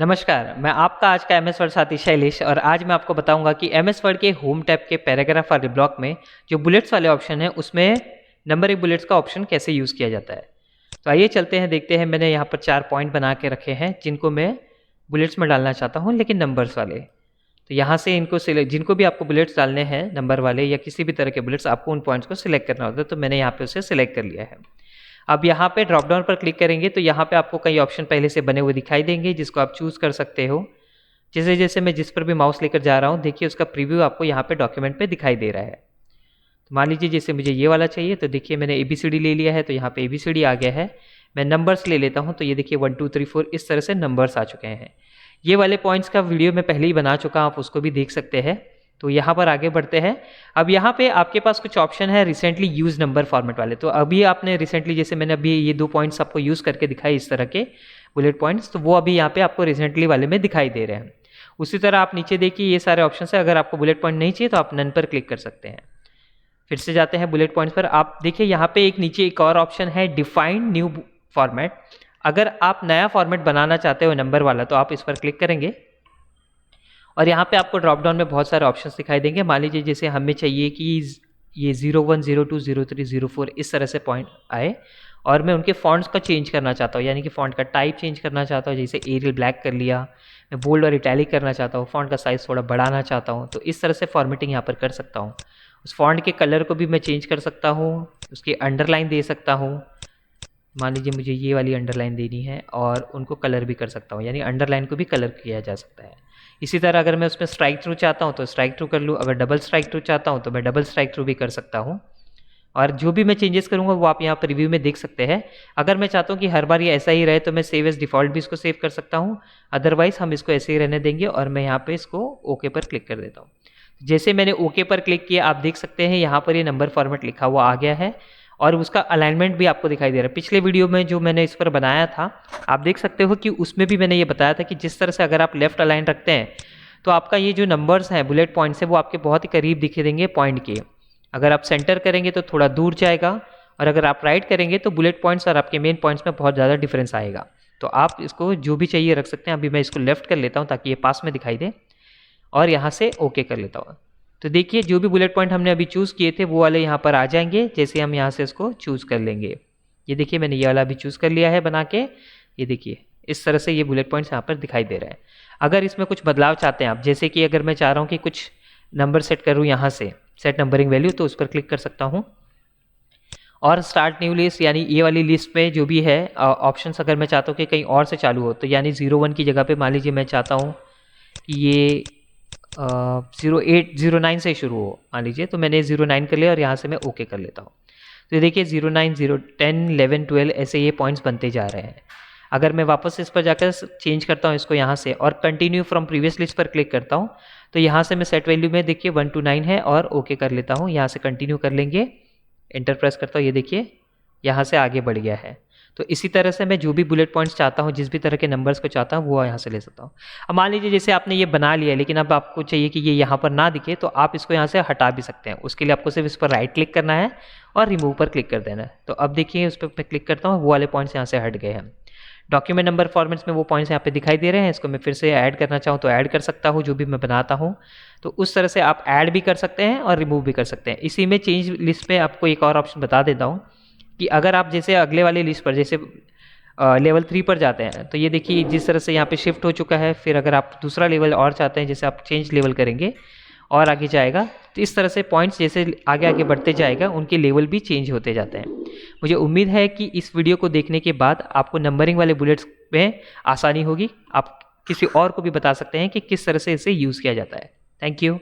नमस्कार, मैं आपका आज का एमएस वर्ड साथी शैलेश और आज मैं आपको बताऊंगा कि एमएस वर्ड के होम टैब के पैराग्राफ वाले ब्लॉक में जो बुलेट्स वाले ऑप्शन है उसमें नंबर 1 बुलेट्स का ऑप्शन कैसे यूज़ किया जाता है। तो आइए चलते हैं, देखते हैं। मैंने यहाँ पर 4 पॉइंट बना के रखे हैं जिनको मैं बुलेट्स में डालना चाहता हूँ, लेकिन नंबर्स वाले। तो यहाँ से इनको सिलेक्ट, जिनको भी आपको बुलेट्स डालने हैं नंबर वाले या किसी भी तरह के बुलेट्स, आपको उन पॉइंट्स को सिलेक्ट करना होता है। तो मैंने यहाँ पे उसे सिलेक्ट कर लिया है। अब यहाँ पे ड्रॉप डाउन पर क्लिक करेंगे तो यहाँ पे आपको कई ऑप्शन पहले से बने हुए दिखाई देंगे जिसको आप चूज़ कर सकते हो। जैसे जैसे मैं जिस पर भी माउस लेकर जा रहा हूँ, देखिए उसका प्रीव्यू आपको यहाँ पे डॉक्यूमेंट पे दिखाई दे रहा है। तो मान लीजिए जैसे मुझे ये वाला चाहिए, तो देखिए मैंने ABCD ले लिया है, तो यहाँ पे ABCD आ गया है। मैं नंबर्स ले लेता हूँ, तो ये देखिए 1 2 3 4 इस तरह से नंबर्स आ चुके हैं। ये वाले पॉइंट्स का वीडियो मैं पहले ही बना चुका, आप उसको भी देख सकते हैं। तो यहाँ पर आगे बढ़ते हैं। अब यहाँ पे आपके पास कुछ ऑप्शन है रिसेंटली यूज नंबर फॉर्मेट वाले। तो अभी आपने रिसेंटली, जैसे मैंने अभी ये 2 पॉइंट्स आपको यूज़ करके दिखाए इस तरह के बुलेट पॉइंट्स, तो वो अभी यहाँ पे आपको रिसेंटली वाले में दिखाई दे रहे हैं। उसी तरह आप नीचे देखिए ये सारे ऑप्शन है। अगर आपको बुलेट पॉइंट नहीं चाहिए तो आप नन पर क्लिक कर सकते हैं। फिर से जाते हैं बुलेट पॉइंट्स पर। आप देखिए यहाँ पे एक नीचे एक और ऑप्शन है डिफाइंड न्यू फॉर्मेट। अगर आप नया फॉर्मेट बनाना चाहते हो नंबर वाला, तो आप इस पर क्लिक करेंगे और यहाँ पे आपको ड्रॉप डाउन में बहुत सारे ऑप्शंस दिखाई देंगे। मान लीजिए जैसे हमें चाहिए कि ये 01 02 03 04 इस तरह से पॉइंट आए और मैं उनके फॉन्ट्स का चेंज करना चाहता हूँ, यानी कि फॉन्ट का टाइप चेंज करना चाहता हूँ। जैसे एरियल ब्लैक कर लिया, मैं बोल्ड और इटैलिक करना चाहता हूँ, फॉन्ट का साइज़ थोड़ा बढ़ाना चाहता हूँ, तो इस तरह से फॉर्मेटिंग यहाँ पर कर सकता हूँ। उस फॉन्ट के कलर को भी मैं चेंज कर सकता हूँ, उसकी अंडरलाइन दे सकता हूँ। मान लीजिए मुझे ये वाली अंडरलाइन देनी है और उनको कलर भी कर सकता हूँ, यानी अंडरलाइन को भी कलर किया जा सकता है। इसी तरह अगर मैं उसमें स्ट्राइक थ्रू चाहता हूँ तो स्ट्राइक थ्रू कर लूँ, अगर डबल स्ट्राइक थ्रू चाहता हूँ तो मैं डबल स्ट्राइक थ्रू भी कर सकता हूँ। और जो भी मैं चेंजेस करूँगा वो आप यहाँ पर रिव्यू में देख सकते हैं। अगर मैं चाहता हूँ कि हर बार ये ऐसा ही रहे तो मैं सेव एज डिफ़ॉल्ट भी इसको सेव कर सकता हूँ, अदरवाइज़ हम इसको ऐसे ही रहने देंगे और मैं यहाँ पे इसको ओके पर क्लिक कर देता हूँ। जैसे मैंने ओके पर क्लिक किया, आप देख सकते हैं यहाँ पर ये नंबर फॉर्मेट लिखा हुआ आ गया है और उसका अलाइनमेंट भी आपको दिखाई दे रहा है। पिछले वीडियो में जो मैंने इस पर बनाया था, आप देख सकते हो कि उसमें भी मैंने ये बताया था कि जिस तरह से अगर आप लेफ्ट अलाइन रखते हैं तो आपका ये जो नंबर्स हैं बुलेट पॉइंट्स है वो आपके बहुत ही करीब दिखे देंगे पॉइंट के। अगर आप सेंटर करेंगे तो थोड़ा दूर जाएगा और अगर आप राइट करेंगे तो बुलेट पॉइंट्स और आपके मेन पॉइंट्स में बहुत ज़्यादा डिफरेंस आएगा। तो आप इसको जो भी चाहिए रख सकते हैं। अभी मैं इसको लेफ्ट कर लेता हूँ ताकि ये पास में दिखाई दे और यहाँ से ओके कर लेता हूँ। तो देखिए जो भी बुलेट पॉइंट हमने अभी चूज़ किए थे वो वाले यहाँ पर आ जाएंगे, जैसे हम यहाँ से इसको चूज़ कर लेंगे। ये देखिए मैंने ये वाला भी चूज़ कर लिया है बना के। ये देखिए इस तरह से ये बुलेट पॉइंट्स यहाँ पर दिखाई दे रहे हैं। अगर इसमें कुछ बदलाव चाहते हैं आप, जैसे कि अगर मैं चाह रहा हूँ कि कुछ नंबर सेट करूँ यहाँ से, सेट नंबरिंग वैल्यू, तो उस पर क्लिक कर सकता हूँ। और स्टार्ट न्यू लिस्ट, यानी ये वाली लिस्ट में जो भी है ऑप्शंस, अगर मैं चाहता हूँ कि कहीं और से चालू हो, तो यानी 01 की जगह पे मान लीजिए मैं चाहता हूँ कि ये 08 09 से शुरू हो, मान लीजिए, तो मैंने 09 कर लिया और यहाँ से मैं ओके कर लेता हूँ। तो देखिए 09 0 10 11 12 ऐसे ये पॉइंट्स बनते जा रहे हैं। अगर मैं वापस इस पर जाकर चेंज करता हूँ इसको यहाँ से और कंटिन्यू फ्रॉम प्रीवियस लिस्ट पर क्लिक करता हूँ, तो यहाँ से मैं सेट वैल्यू में देखिए 1 to 9 है और ओके कर लेता हूँ। यहाँ से कंटिन्यू कर लेंगे, एंटर प्रेस करता हूँ, ये देखिए यहाँ से आगे बढ़ गया है। तो इसी तरह से मैं जो भी बुलेट पॉइंट्स चाहता हूँ, जिस भी तरह के नंबर्स को चाहता हूँ, वो यहाँ से ले सकता हूँ। अब मान लीजिए जैसे आपने ये बना लिया लेकिन अब आपको चाहिए कि ये यहाँ पर ना दिखे, तो आप इसको यहाँ से हटा भी सकते हैं। उसके लिए आपको सिर्फ इस पर राइट क्लिक करना है और रिमूव पर क्लिक कर देना है। तो अब देखिए उस पर मैं क्लिक करता हूँ, वो वाले पॉइंट्स यहाँ से हट गए हैं। डॉक्यूमेंट नंबर फॉर्मेट्स में वो पॉइंट्स यहाँ पे दिखाई दे रहे हैं। इसको मैं फिर से ऐड करना चाहूँ तो ऐड कर सकता हूँ, जो भी मैं बनाता हूँ। तो उस तरह से आप ऐड भी कर सकते हैं और रिमूव भी कर सकते हैं। इसी में चेंज लिस्ट में आपको एक और ऑप्शन बता देता हूँ कि अगर आप जैसे अगले वाली लिस्ट पर, जैसे लेवल 3 पर जाते हैं, तो ये देखिए जिस तरह से यहाँ पे शिफ्ट हो चुका है। फिर अगर आप दूसरा लेवल और चाहते हैं, जैसे आप चेंज लेवल करेंगे और आगे जाएगा, तो इस तरह से पॉइंट्स जैसे आगे आगे बढ़ते जाएगा उनके लेवल भी चेंज होते जाते हैं। मुझे उम्मीद है कि इस वीडियो को देखने के बाद आपको नंबरिंग वाले बुलेट्स में आसानी होगी। आप किसी और को भी बता सकते हैं कि किस तरह से इसे यूज़ किया जाता है। Thank you.